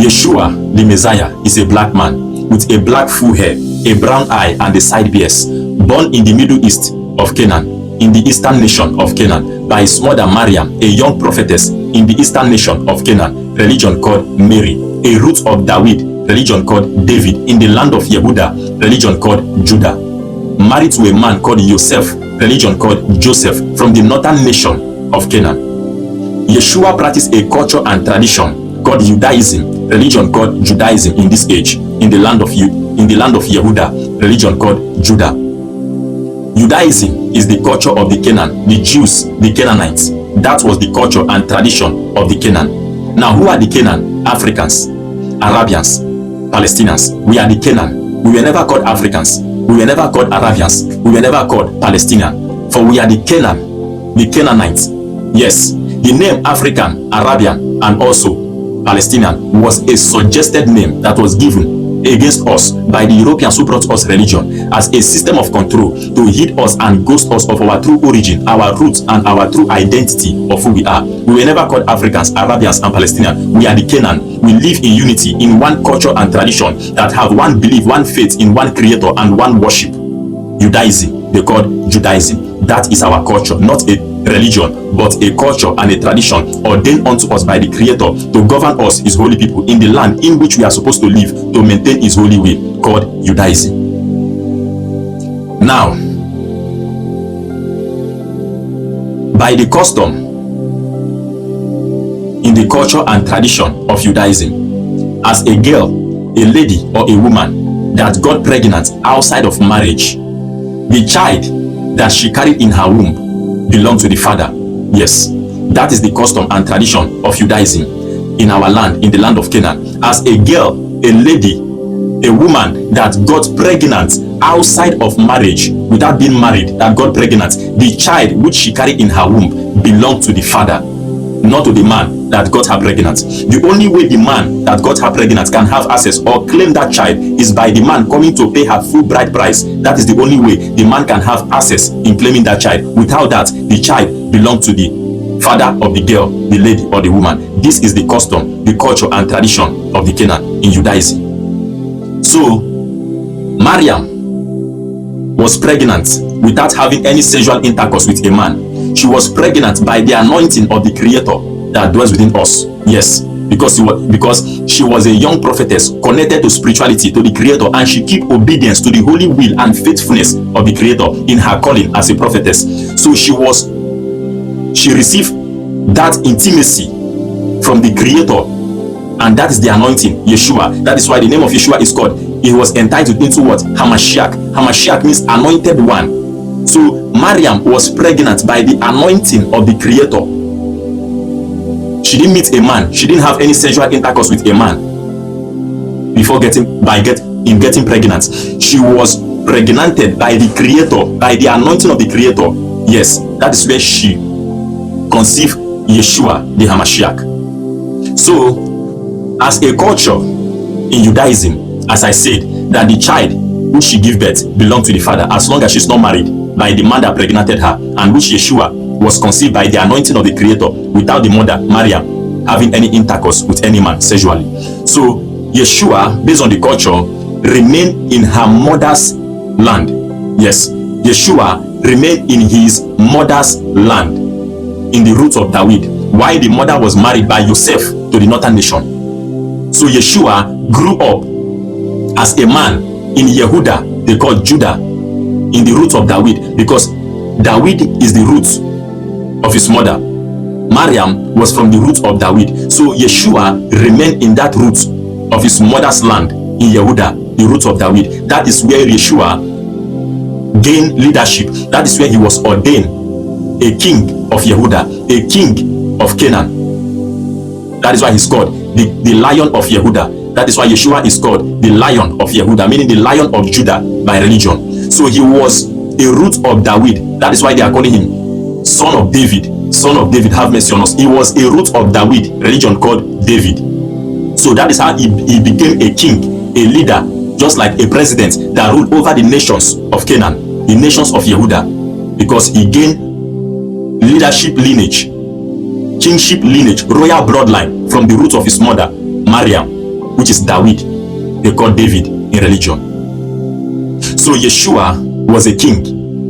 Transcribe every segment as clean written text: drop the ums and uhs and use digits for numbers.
Yeshua, the Messiah, is a black man with a black full hair, a brown eye, and a side beard, born in the Middle East of Canaan, in the eastern nation of Canaan, by his mother Mariam, a young prophetess in the eastern nation of Canaan, religion called Mary, a root of David, religion called David, in the land of Yehuda, religion called Judah, married to a man called Joseph, religion called Joseph, from the northern nation of Canaan. Yeshua practiced a culture and tradition called Judaism, religion called Judaism in this age, in the land of Yehuda, religion called Judah. Judaism is the culture of the Canaan, the Jews, the Canaanites. That was the culture and tradition of the Canaan. Now, who are the Canaan? Africans, Arabians, Palestinians. We are the Canaan. We were never called Africans. We were never called Arabians. We were never called Palestinian. For we are the Canaan, the Canaanites. Yes, the name African, Arabian, and also Palestinian was a suggested name that was given against us by the Europeans who brought us religion as a system of control to hid us and ghost us of our true origin, our roots, and our true identity of who we are. We were never called Africans, Arabians, and Palestinians. We are the Canaan. We live in unity in one culture and tradition that have one belief, one faith in one creator and one worship. Judaism, they called Judaism. That is our culture, not a religion, but a culture and a tradition ordained unto us by the Creator to govern us, his holy people, in the land in which we are supposed to live, to maintain his holy way, called Judaism. Now, by the custom in the culture and tradition of Judaism, as a girl, a lady, or a woman that got pregnant outside of marriage, the child that she carried in her womb belonged to the father. Yes, that is the custom and tradition of Judaism in our land, in the land of Canaan. As a girl, a lady, a woman that got pregnant outside of marriage, without being married, that got pregnant, the child which she carried in her womb belonged to the father, not to the man that got her pregnant. The only way the man that got her pregnant can have access or claim that child is by the man coming to pay her full bride price. That is the only way the man can have access in claiming that child. Without that, the child belongs to the father of the girl, the lady, or the woman. This is the custom, the culture, and tradition of the Canaan in Judaism. So, Mariam was pregnant without having any sexual intercourse with a man. She was pregnant by the anointing of the Creator that dwells within us. Yes, because she was a young prophetess connected to spirituality, to the Creator, and she kept obedience to the holy will and faithfulness of the Creator in her calling as a prophetess. So she received that intimacy from the Creator, and that is the anointing, Yeshua. That is why the name of Yeshua is called, he was entitled into what? Hamashiach. Hamashiach means anointed one. So Mariam was pregnant by the anointing of the Creator. She didn't meet a man. She didn't have any sexual intercourse with a man before getting pregnant. She was pregnanted by the Creator, by the anointing of the Creator. Yes, that is where she conceived Yeshua, the Hamashiach. So, as a culture in Judaism, as I said, that the child which she gave birth belonged to the father, as long as she's not married, by the man that pregnanted her, and which Yeshua was conceived by the anointing of the Creator, without the mother, Mariam, having any intercourse with any man sexually. So Yeshua, based on the culture, remained in her mother's land. Yes, Yeshua remained in his mother's land, in the roots of David, while the mother was married by Joseph to the northern nation. So Yeshua grew up as a man in Yehuda, they call Judah, in the roots of David, because David is the root of his mother. Mariam was from the root of David. So Yeshua remained in that root of his mother's land in Yehuda, the root of David. That is where Yeshua gained leadership. That is where he was ordained a king of Yehuda, a king of Canaan. That is why he's called the Lion of Yehuda. That is why Yeshua is called the Lion of Yehuda, meaning the Lion of Judah by religion. So he was a root of David. That is why they are calling him Son of David. Son of David, have mercy on us. He was a root of David, religion called David. So that is how he became a king, a leader, just like a president that ruled over the nations of Canaan, the nations of Yehuda, because he gained leadership lineage, kingship lineage, royal bloodline from the root of his mother, Mariam. which is David. They call David in religion. So Yeshua was a king,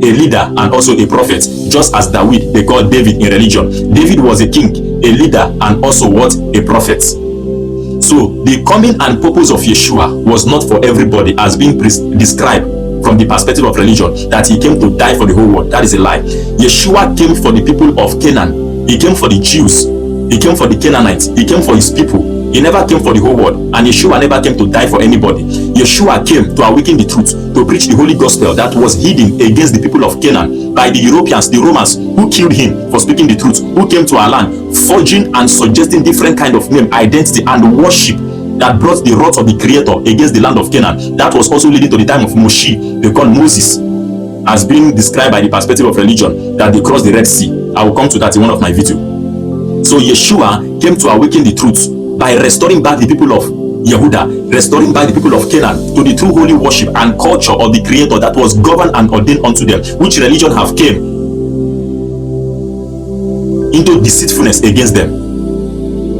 a leader, and also a prophet, just as David, they call David in religion. David was a king, a leader, and also what? A prophet. So the coming and purpose of Yeshua was not for everybody as being described from the perspective of religion, that he came to die for the whole world. That is a lie. Yeshua came for the people of Canaan. He came for the Jews. He came for the Canaanites. He came for his people. He never came for the whole world, and Yeshua never came to die for anybody. Yeshua came to awaken the truth, to preach the holy gospel that was hidden against the people of Canaan by the Europeans, the Romans, who killed him for speaking the truth, who came to our land, forging and suggesting different kind of name, identity, and worship that brought the wrath of the Creator against the land of Canaan. That was also leading to the time of Moshe, they call Moses, as being described by the perspective of religion, that they crossed the Red Sea. I will come to that in one of my videos. So Yeshua came to awaken the truth by restoring back the people of Yehuda, restoring back the people of Canaan to the true holy worship and culture of the Creator that was governed and ordained unto them, which religion have came into deceitfulness against them.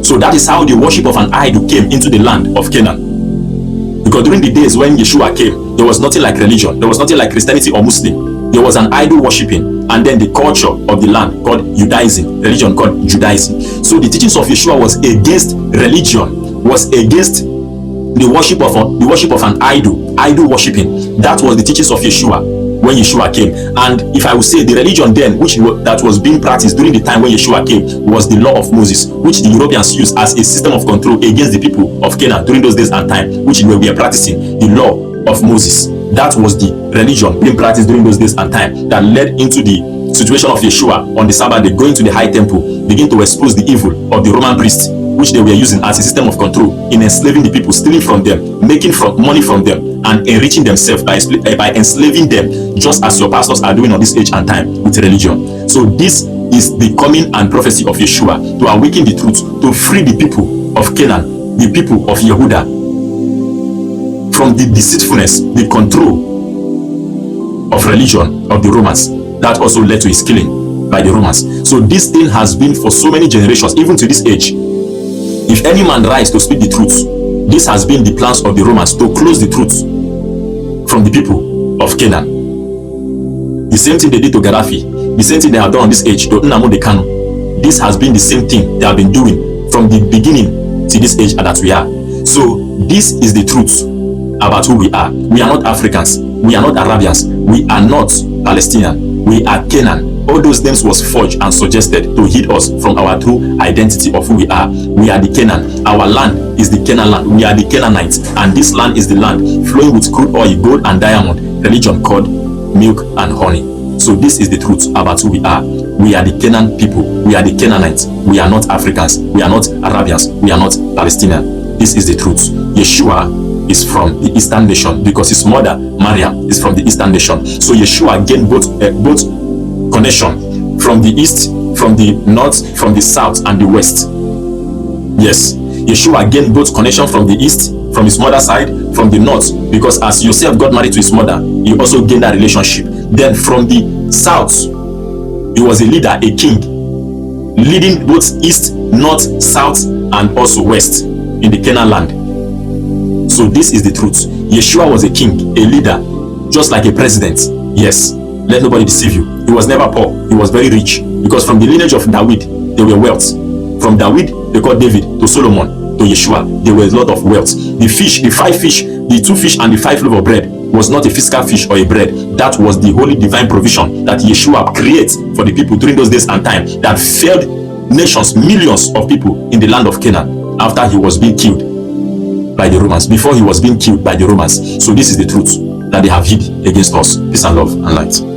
So that is how the worship of an idol came into the land of Canaan. Because during the days when Yeshua came, there was nothing like religion, there was nothing like Christianity or Muslim. There was an idol worshipping, and then the culture of the land called Judaism, religion called Judaism. So the teachings of Yeshua was against religion, was against the worship of an idol worshipping. That was the teachings of Yeshua when Yeshua came. And if I would say the religion then that was being practiced during the time when Yeshua came was the law of Moses, which the Europeans used as a system of control against the people of Canaan during those days and time, which we were practicing the law of Moses. That was the religion being practiced during those days and time that led into the situation of Yeshua on the Sabbath day, going to the high temple, begin to expose the evil of the Roman priests, which they were using as a system of control in enslaving the people, stealing from them, making money from them, and enriching themselves by enslaving them, just as your pastors are doing on this age and time with religion. So this is the coming and prophecy of Yeshua, to awaken the truth, to free the people of Canaan, the people of Yehuda, from the deceitfulness, the control of religion of the Romans that also led to his killing by the Romans. So this thing has been for so many generations, even to this age. If any man rise to speak the truth, this has been the plans of the Romans, to close the truth from the people of Canaan. The same thing they did to Gaddafi, the same thing they have done on this age to Nnamdi Kanu. This has been the same thing they have been doing from the beginning to this age that we are. So this is the truth about who we are. We are not Africans, we are not Arabians, we are not Palestinian, we are Canaan. All those names was forged and suggested to hid us from our true identity of who we are. We are the Canaan. Our land is the Canaan land. We are the Canaanites, and this land is the land flowing with crude oil, gold and diamond, religion called milk and honey. So this is the truth about who we are. We are the Canaan people. We are the Canaanites. We are not Africans. We are not Arabians. We are not Palestinian. This is the truth. Yeshua is from the Eastern nation because his mother Maryam is from the Eastern nation. So Yeshua gained both connection from the east, from the north, from the south, and the west. Yes, Yeshua gained both connection from the east, from his mother's side, from the north, because as Joseph got married to his mother, he also gained that relationship. Then from the south, he was a leader, a king, leading both east, north, south, and also west in the Canaan land. So this is the truth. Yeshua was a king, a leader, just like a president. Yes, let nobody deceive you. He was never poor. He was very rich, because from the lineage of David, there were wealth. From David, they called David, to Solomon, to Yeshua, there was a lot of wealth. The fish, the 5 fish, the 2 fish, and the 5 loaves of bread was not a physical fish or a bread. That was the holy divine provision that Yeshua created for the people during those days and time, that fed nations, millions of people in the land of Canaan after he was being killed by the Romans, before he was being killed by the Romans. So this is the truth that they have hid against us. Peace and love and light.